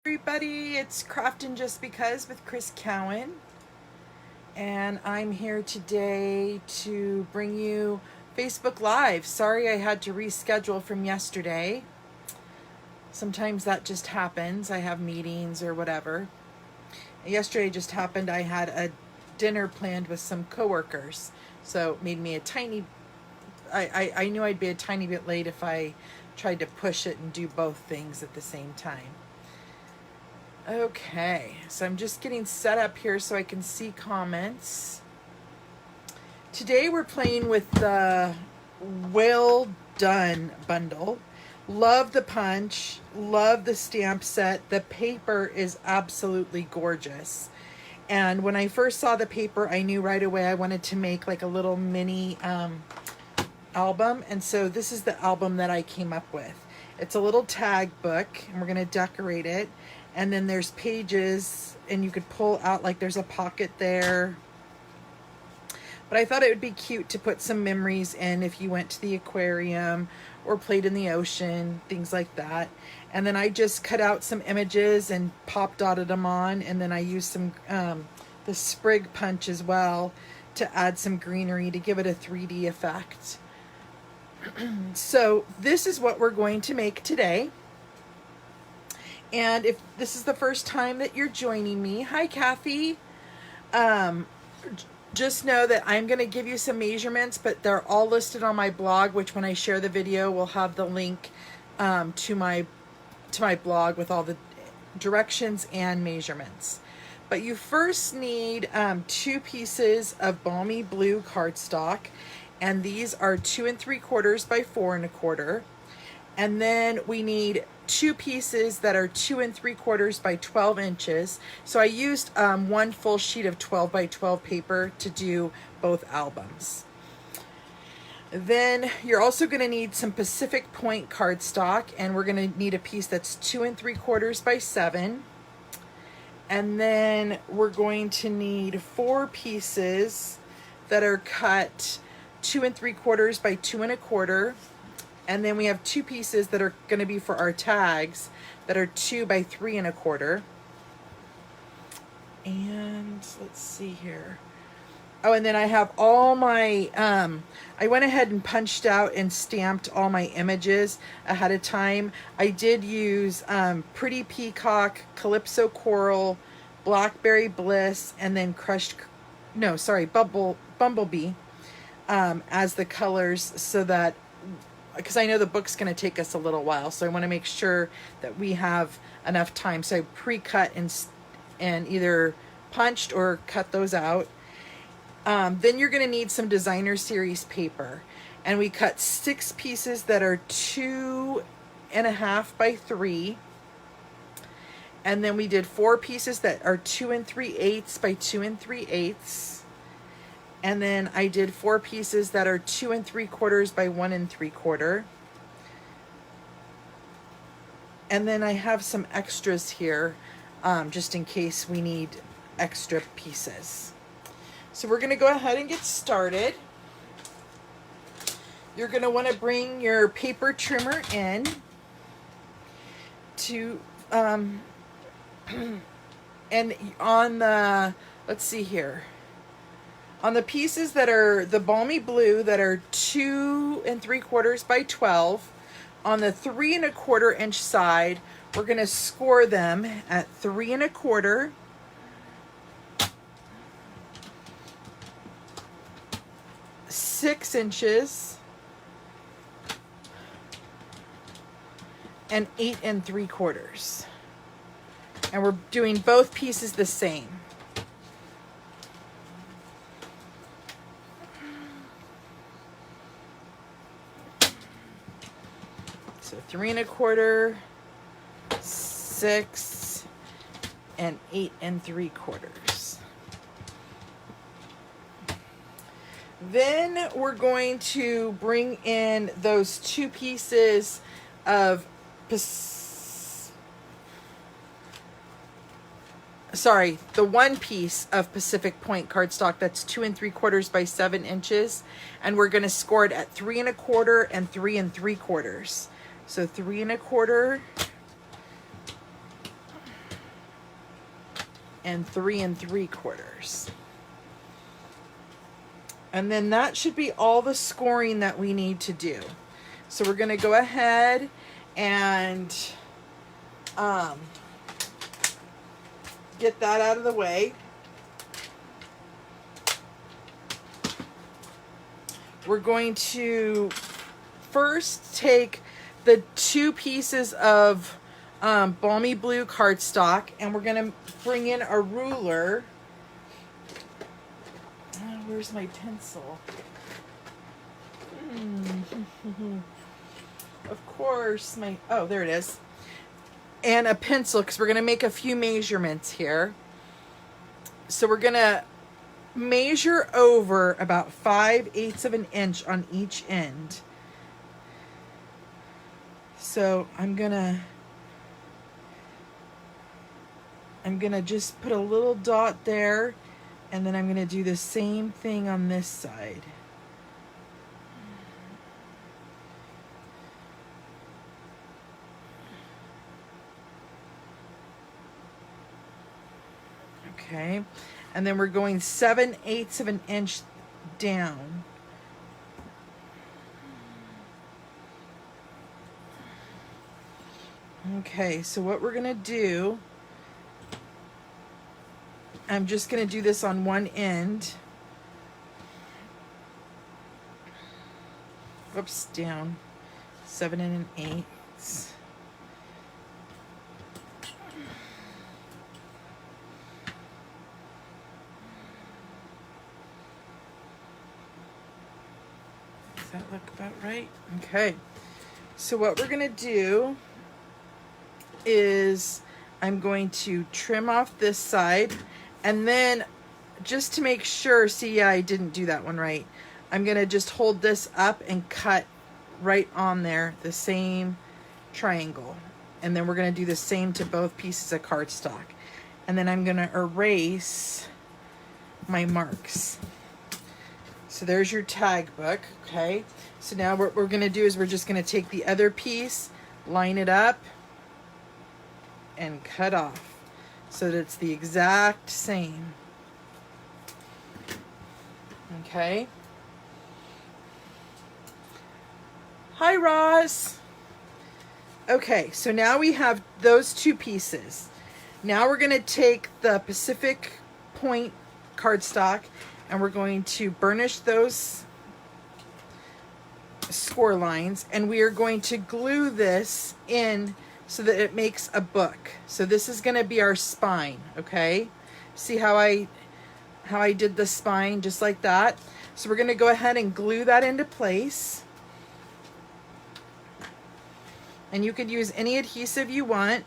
Everybody, it's Craftin' Just Because with Chris Cowan, and I'm here today to bring you Facebook Live. Sorry I had to reschedule from yesterday. Sometimes that just happens. I have meetings or whatever. Yesterday just happened. I had a dinner planned with some coworkers, so it made me a tiny... I knew I'd be a tiny bit late if I tried to push it and do both things at the same time. Okay, so I'm just getting set up here so I can see comments. Today we're playing with the Well Done bundle. Love the punch, love the stamp set. The paper is absolutely gorgeous. And when I first saw the paper, I knew right away I wanted to make like a little mini album. And so this is the album that I came up with. It's a little tag book, and we're going to decorate it. And then there's pages, and you could pull out, like there's a pocket there. But I thought it would be cute to put some memories in if you went to the aquarium or played in the ocean, things like that. And then I just cut out some images and pop dotted them on. And then I used some, the sprig punch as well to add some greenery to give it a 3D effect. So this is what we're going to make today. And if this is the first time that you're joining me, hi Kathy. Just know that I'm going to give you some measurements, but they're all listed on my blog, which when I share the video, we'll have the link to my blog with all the directions and measurements. But you first need 2 pieces of balmy blue cardstock, and these are 2 3/4 by 4 1/4. And then we need 2 pieces that are 2 3/4 by 12 inches. So I used 1 full sheet of 12 by 12 paper to do both albums. Then you're also going to need some Pacific Point cardstock, and we're going to need a piece that's 2 3/4 by 7. And then we're going to need 4 pieces that are cut 2 3/4 by 2 1/4. And then we have 2 pieces that are going to be for our tags that are 2 by 3 1/4. And let's see here. Oh, and then I have all my, I went ahead and punched out and stamped all my images ahead of time. I did use Pretty Peacock, Calypso Coral, Blackberry Bliss, and then Bumblebee as the colors, so that, because I know the book's going to take us a little while, so I want to make sure that we have enough time. So I pre-cut and either punched or cut those out. Then you're going to need some designer series paper, and we cut 6 pieces that are 2 1/2 by 3. And then we did 4 pieces that are 2 3/8 by 2 3/8. And then I did 4 pieces that are 2 3/4 by 1 3/4. And then I have some extras here, just in case we need extra pieces. So we're going to go ahead and get started. You're going to want to bring your paper trimmer in to, and on the, let's see here. On the pieces that are the balmy blue that are 2 3/4 by 12, on the 3 1/4 inch side, we're going to score them at 3 1/4, 6 inches, and 8 3/4. And we're doing both pieces the same. So 3 1/4, 6, and 8 3/4. Then we're going to bring in those 2 pieces of the 1 piece of Pacific Point cardstock that's 2 3/4 by 7 inches, and we're going to score it at 3 1/4 and 3 3/4. So 3 1/4, and 3 3/4. And then that should be all the scoring that we need to do. So we're going to go ahead and get that out of the way. We're going to first take the 2 pieces of balmy blue cardstock, and we're going to bring in a ruler. Where's my pencil? Of course, oh, there it is. And a pencil, because we're going to make a few measurements here. So we're going to measure over about 5/8 of an inch on each end. So I'm gonna just put a little dot there, and then I'm gonna do the same thing on this side. Okay, and then we're going 7/8 of an inch down. Okay, so what we're gonna do, I'm just gonna do this on one end. Whoops, down 7 1/8. Does that look about right? Okay, so what we're gonna do is I'm going to trim off this side, and then just to make sure, see, yeah, I didn't do that one right. I'm gonna just hold this up and cut right on there, the same triangle. And then we're gonna do the same to both pieces of cardstock. And then I'm gonna erase my marks. So there's your tag book, okay? So now what we're gonna do is we're just gonna take the other piece, line it up, and cut off so that it's the exact same. Okay. Hi, Roz. Okay, so now we have those 2 pieces. Now we're going to take the Pacific Point cardstock, and we're going to burnish those score lines, and we are going to glue this in so that it makes a book. So this is going to be our spine, okay? See how I did the spine just like that? So we're going to go ahead and glue that into place. And you could use any adhesive you want.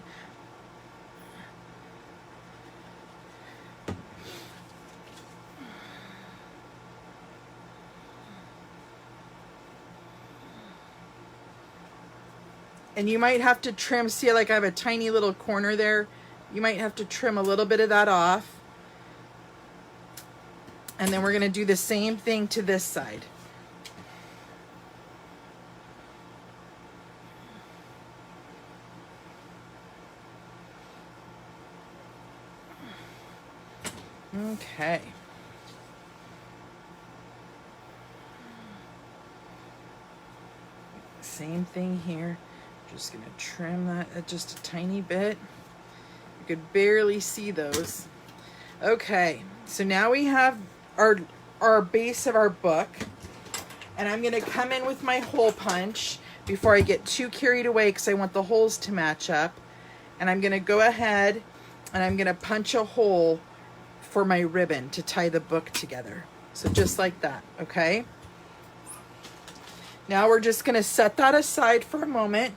And you might have to trim, see, like I have a tiny little corner there. You might have to trim a little bit of that off. And then we're gonna do the same thing to this side. Okay. Same thing here. Just gonna trim that just a tiny bit. You could barely see those. Okay, so now we have our base of our book, and I'm gonna come in with my hole punch before I get too carried away, because I want the holes to match up. And I'm gonna go ahead and I'm gonna punch a hole for my ribbon to tie the book together. So just like that, okay? Now we're just gonna set that aside for a moment,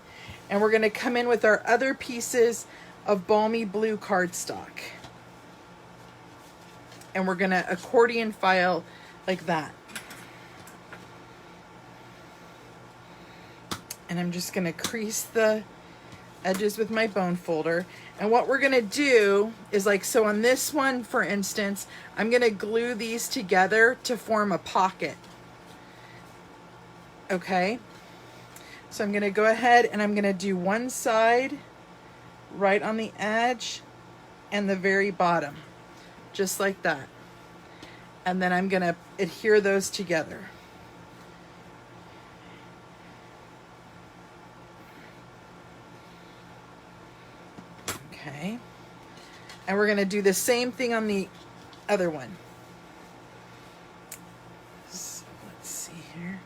and we're gonna come in with our other pieces of balmy blue cardstock. And we're gonna accordion file like that. And I'm just gonna crease the edges with my bone folder. And what we're gonna do is, like, so on this one, for instance, I'm gonna glue these together to form a pocket. Okay? So I'm gonna go ahead and I'm gonna do one side right on the edge, and the very bottom, just like that. And then I'm gonna adhere those together. Okay. And we're gonna do the same thing on the other one. So let's see here.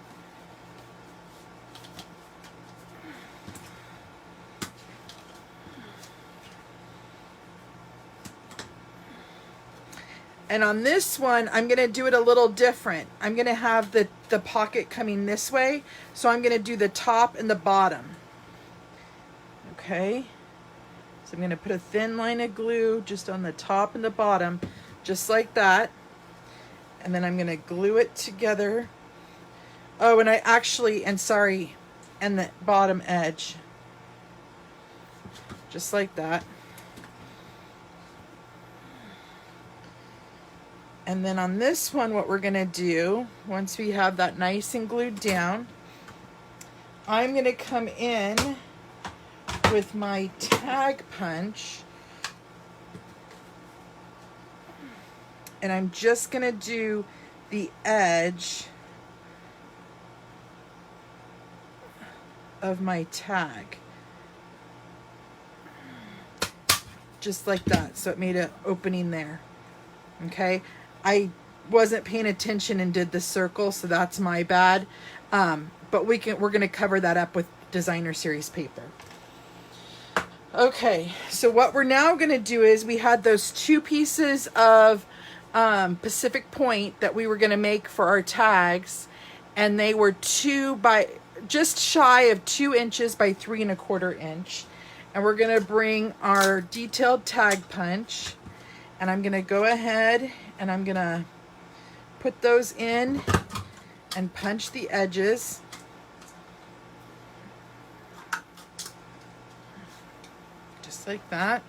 And on this one, I'm going to do it a little different. I'm going to have the pocket coming this way. So I'm going to do the top and the bottom. Okay. So I'm going to put a thin line of glue just on the top and the bottom, just like that. And then I'm going to glue it together. Oh, and I actually, and sorry, and the bottom edge. Just like that. And then on this one, what we're gonna do, once we have that nice and glued down, I'm gonna come in with my tag punch, and I'm just gonna do the edge of my tag. Just like that, so it made an opening there, okay? I wasn't paying attention and did the circle, so that's my bad. But we're going to cover that up with designer series paper. Okay, so what we're now going to do is we had those 2 pieces of Pacific Point that we were going to make for our tags, and they were just shy of 2 inches by 3 1/4 inch. And we're going to bring our detailed tag punch, and I'm going to go ahead and I'm going to put those in and punch the edges. Just like that.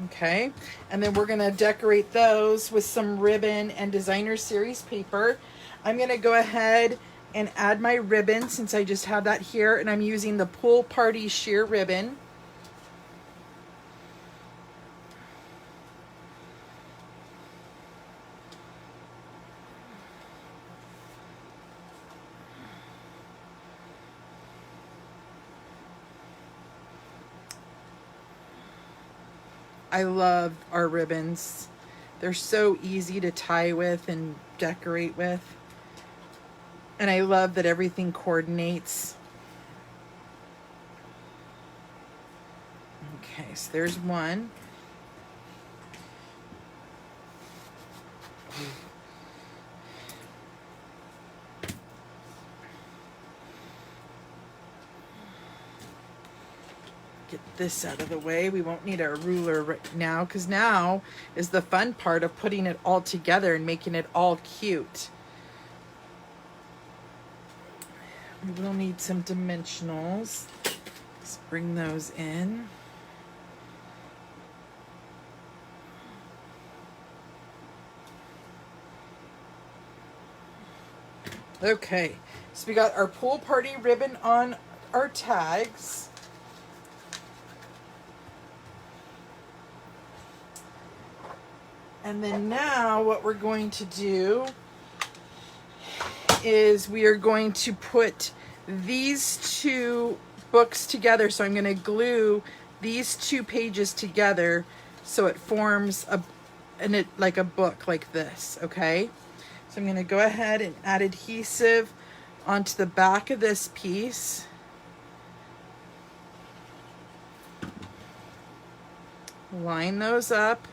Okay, and then we're going to decorate those with some ribbon and designer series paper. I'm going to go ahead and add my ribbon since I just have that here, and I'm using the Pool Party sheer ribbon. I love our ribbons. They're so easy to tie with and decorate with. And I love that everything coordinates. Okay, so there's one. Get this out of the way. We won't need our ruler right now, because now is the fun part of putting it all together and making it all cute. We will need some dimensionals. Let's bring those in. Okay, so we got our Pool Party ribbon on our tags. And then now what we're going to do is we are going to put these 2 books together. So I'm going to glue these 2 pages together so it forms like a book like this, okay? So I'm going to go ahead and add adhesive onto the back of this piece. Line those up.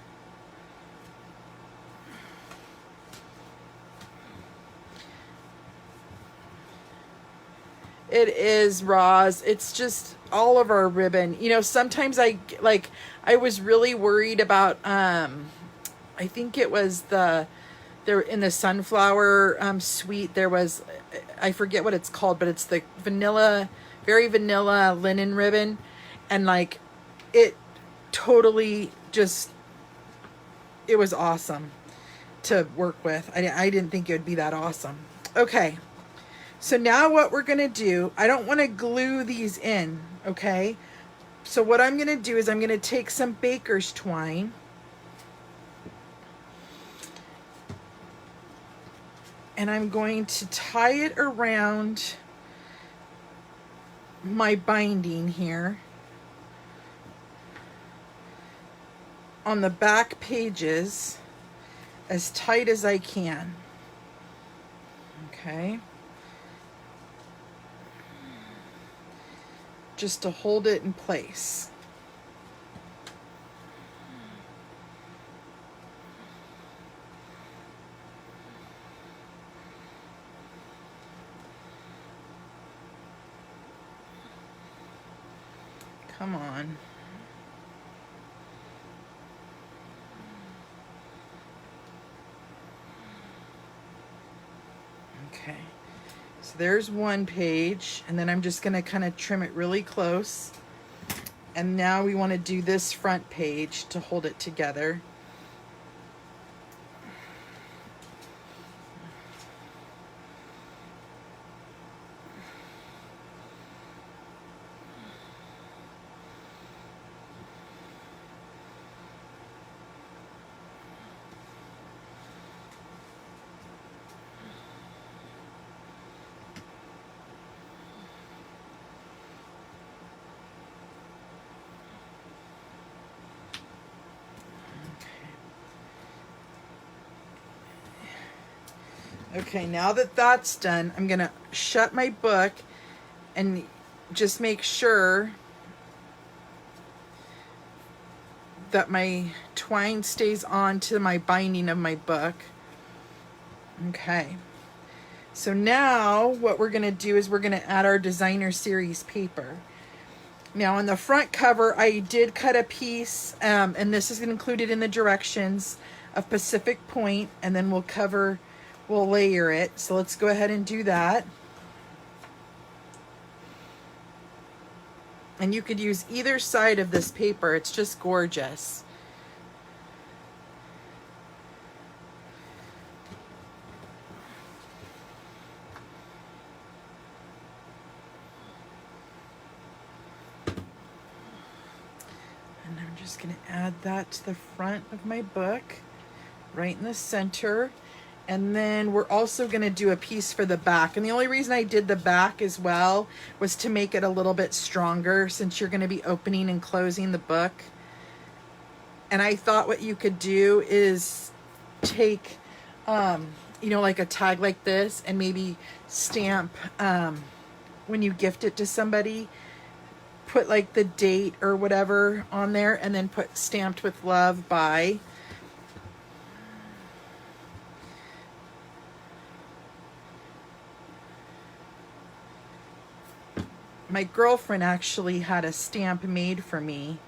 It is, Roz. It's just all of our ribbon. You know, sometimes I was really worried about, I think it was there in the sunflower suite, there was, I forget what it's called, but it's the vanilla, very vanilla linen ribbon. And like, it totally just, it was awesome to work with. I didn't think it would be that awesome. Okay. So now what we're going to do, I don't want to glue these in, okay? So what I'm going to do is I'm going to take some baker's twine, and I'm going to tie it around my binding here on the back pages as tight as I can. Okay. Just to hold it in place. Come on. Okay. So there's one page, and then I'm just going to kind of trim it really close. And now we want to do this front page to hold it together. Okay, now that that's done, I'm going to shut my book and just make sure that my twine stays on to my binding of my book. Okay. So now what we're going to do is we're going to add our designer series paper. Now on the front cover, I did cut a piece, and this is included in the directions, of Pacific Point, and then we'll layer it. So let's go ahead and do that. And you could use either side of this paper. It's just gorgeous. And I'm just going to add that to the front of my book, right in the center. And then we're also going to do a piece for the back. And the only reason I did the back as well was to make it a little bit stronger, since you're going to be opening and closing the book. And I thought what you could do is take, you know, like a tag like this, and maybe stamp, when you gift it to somebody, put like the date or whatever on there, and then put stamped with love by. My girlfriend actually had a stamp made for me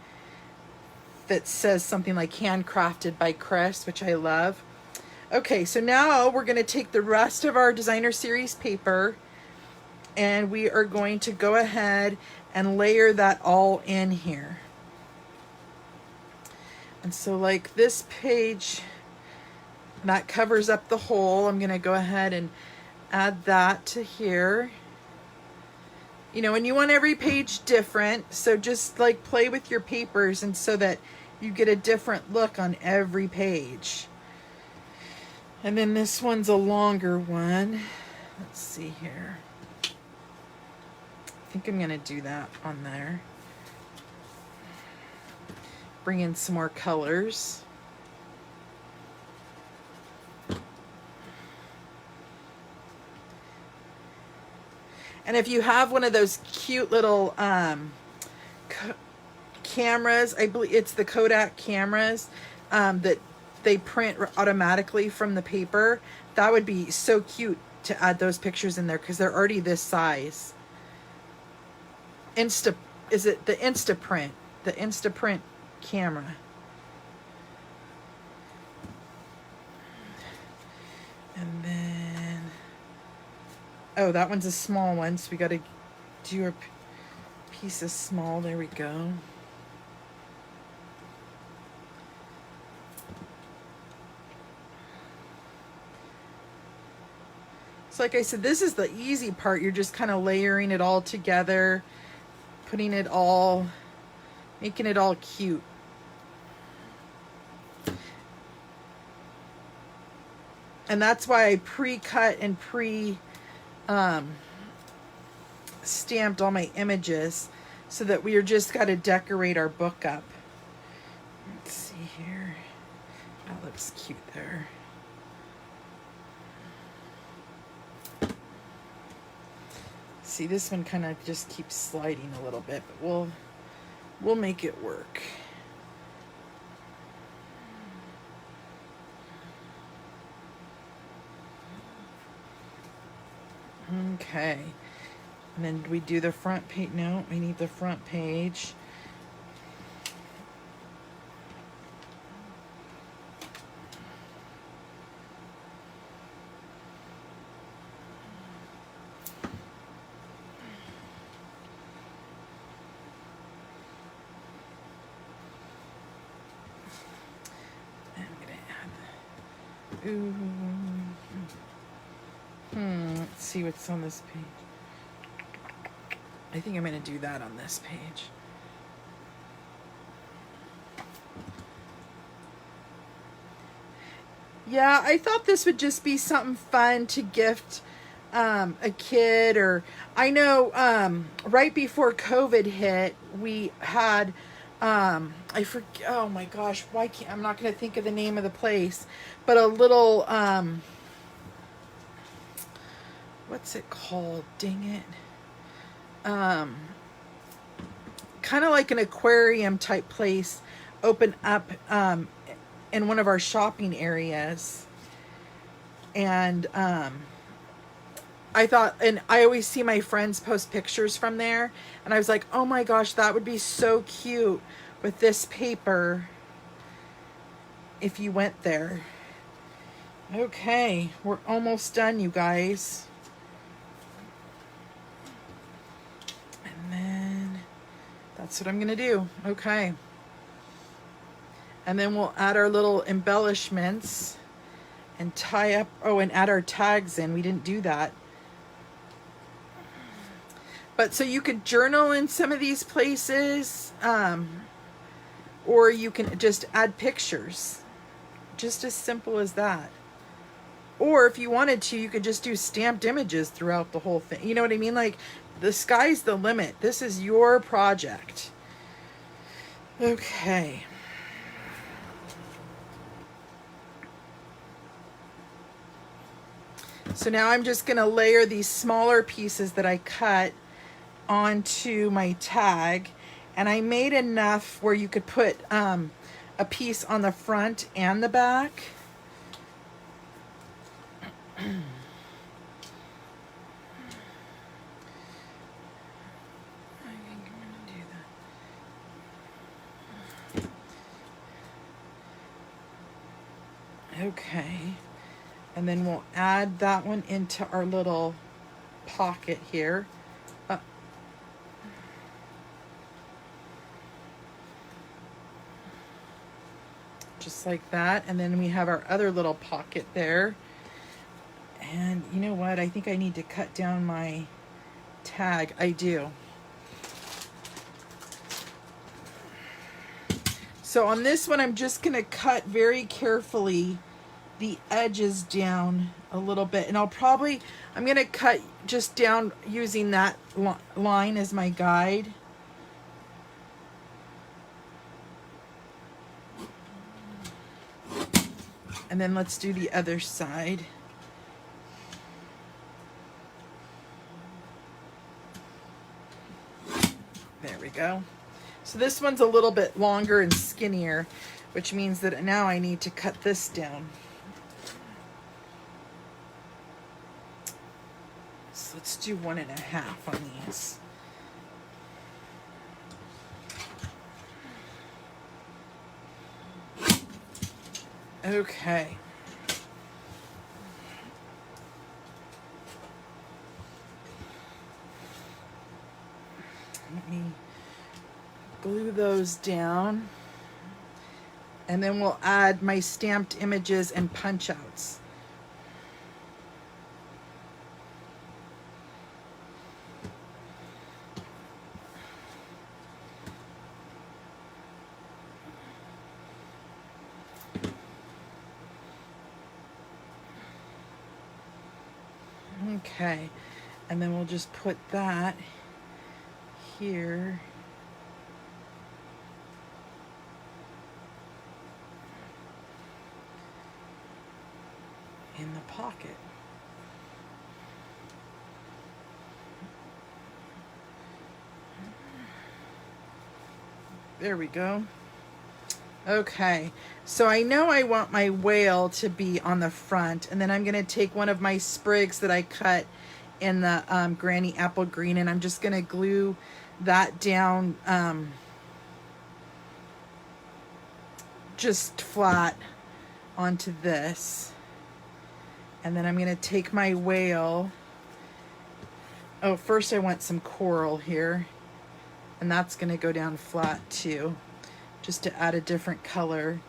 that says something like handcrafted by Chris, which I love. Okay, so now we're going to take the rest of our designer series paper, and we are going to go ahead and layer that all in here. And so like this page, that covers up the whole. I'm going to go ahead and add that to here. You know, and you want every page different, so just like play with your papers, and so that you get a different look on every page. And then this one's a longer one. Let's see here. I think I'm going to do that on there. Bring in some more colors. And if you have one of those cute little cameras, I believe it's the Kodak cameras, that they print automatically from the paper, that would be so cute to add those pictures in there, because they're already this size. Is it the Instaprint? The Instaprint camera. And then, oh, that one's a small one, so we got to do a piece of small. There we go. So like I said, this is the easy part. You're just kind of layering it all together, putting it all, making it all cute. And that's why I pre-cut and stamped all my images, so that we are just got to decorate our book up. Let's see here. That looks cute there. See, this one kind of just keeps sliding a little bit, but we'll make it work. Okay. And then we do the front page. No, we need the front page. Ooh. Let's see what's on this page. I think I'm going to do that on this page. Yeah, I thought this would just be something fun to gift a kid. Or I know right before COVID hit, we had I forget, oh my gosh, why can't, I'm not going to think of the name of the place, but a little what's it called? Dang it. Kind of like an aquarium type place open up in one of our shopping areas. And I thought, and I always see my friends post pictures from there, and I was like, oh my gosh, that would be so cute with this paper if you went there. Okay, we're almost done, you guys. And then that's what I'm gonna do. Okay. And then we'll add our little embellishments and tie up, oh, and add our tags in. We didn't do that. But so you could journal in some of these places, or you can just add pictures. Just as simple as that. Or if you wanted to, you could just do stamped images throughout the whole thing. You know what I mean? Like, the sky's the limit. This is your project. Okay. So now I'm just going to layer these smaller pieces that I cut onto my tag. And I made enough where you could put a piece on the front and the back. Okay, and then we'll add that one into our little pocket here. Just like that, and then we have our other little pocket there. And you know what? I think I need to cut down my tag. I do. So on this one, I'm just going to cut very carefully the edges down a little bit. And I'm going to cut just down using that line as my guide. And then let's do the other side. There we go. So this one's a little bit longer and skinnier, which means that now I need to cut this down. So let's do 1.5 on these. Okay. Let me glue those down. And then we'll add my stamped images and punch outs. Okay, and then we'll just put that here. In the pocket. There we go. Okay, so I know I want my whale to be on the front, and then I'm going to take one of my sprigs that I cut in the Granny Apple Green, and I'm just going to glue that down just flat onto this. And then I'm going to take my whale. Oh, first I want some coral here, and that's going to go down flat too, just to add a different color.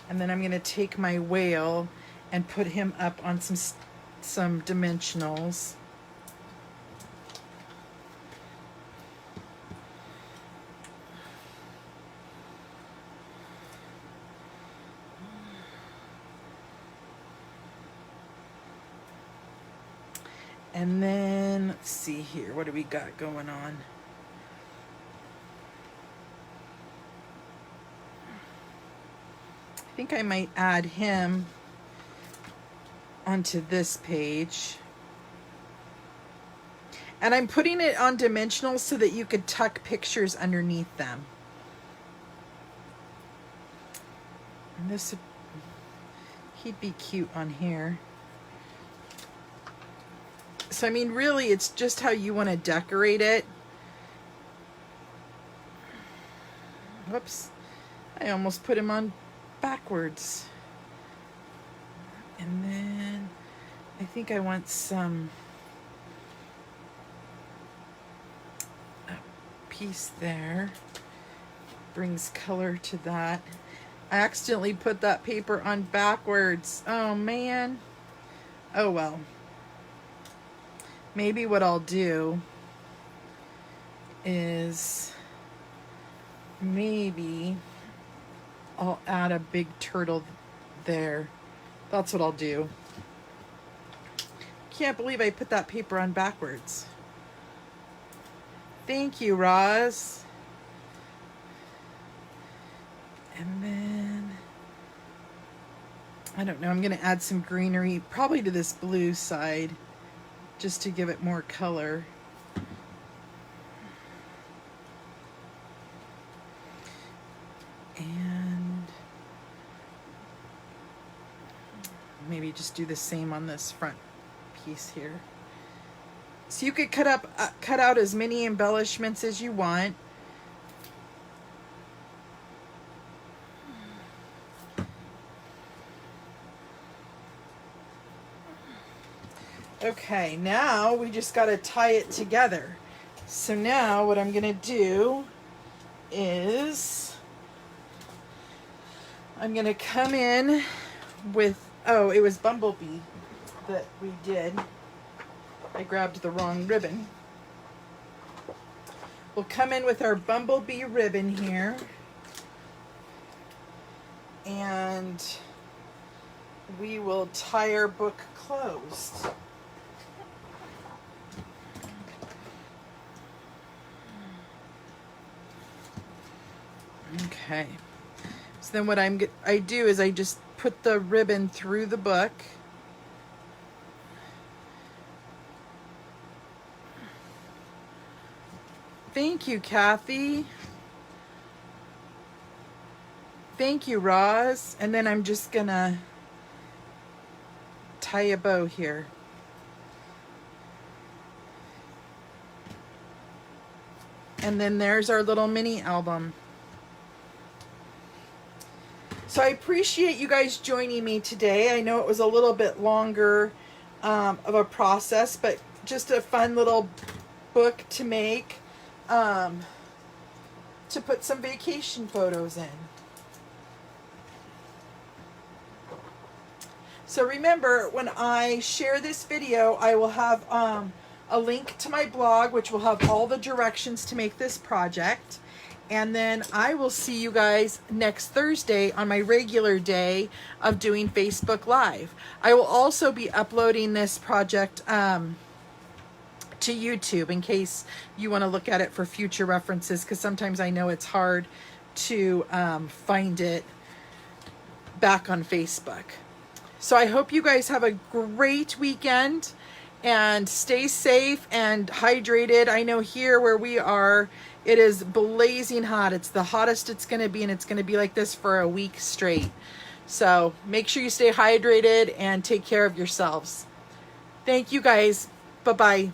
And then I'm going to take my whale and put him up on some dimensionals. And then, let's see here, what do we got going on? I think I might add him onto this page. And I'm putting it on dimensional so that you could tuck pictures underneath them. And this, he'd be cute on here. So, I mean, really, it's just how you want to decorate it. Whoops. I almost put him on backwards. And then I think I want some piece there. Brings color to that. I accidentally put that paper on backwards. Oh, man. Oh, well. Maybe what I'll do is maybe I'll add a big turtle there. That's what I'll do. Can't believe I put that paper on backwards. Thank you, Roz. And then, I don't know, I'm going to add some greenery, probably to this blue side, just to give it more color. And maybe just do the same on this front piece here. So you could cut out as many embellishments as you want. Okay, now we just got to tie it together. So now what I'm going to do is I'm going to come in with, oh, it was Bumblebee that we did. I grabbed the wrong ribbon. We'll come in with our Bumblebee ribbon here. And we will tie our book closed. Okay, so then what I do is I just put the ribbon through the book. Thank you, Kathy. Thank you, Roz. And then I'm just gonna tie a bow here. And then there's our little mini album. So I appreciate you guys joining me today. I know it was a little bit longer of a process, but just a fun little book to make, to put some vacation photos in. So remember, when I share this video, I will have a link to my blog, which will have all the directions to make this project. And then I will see you guys next Thursday on my regular day of doing Facebook Live. I will also be uploading this project to YouTube in case you want to look at it for future references, because sometimes I know it's hard to find it back on Facebook. So I hope you guys have a great weekend and stay safe and hydrated. I know here where we are, it is blazing hot. It's the hottest it's going to be, and it's going to be like this for a week straight. So make sure you stay hydrated and take care of yourselves. Thank you guys. Bye-bye.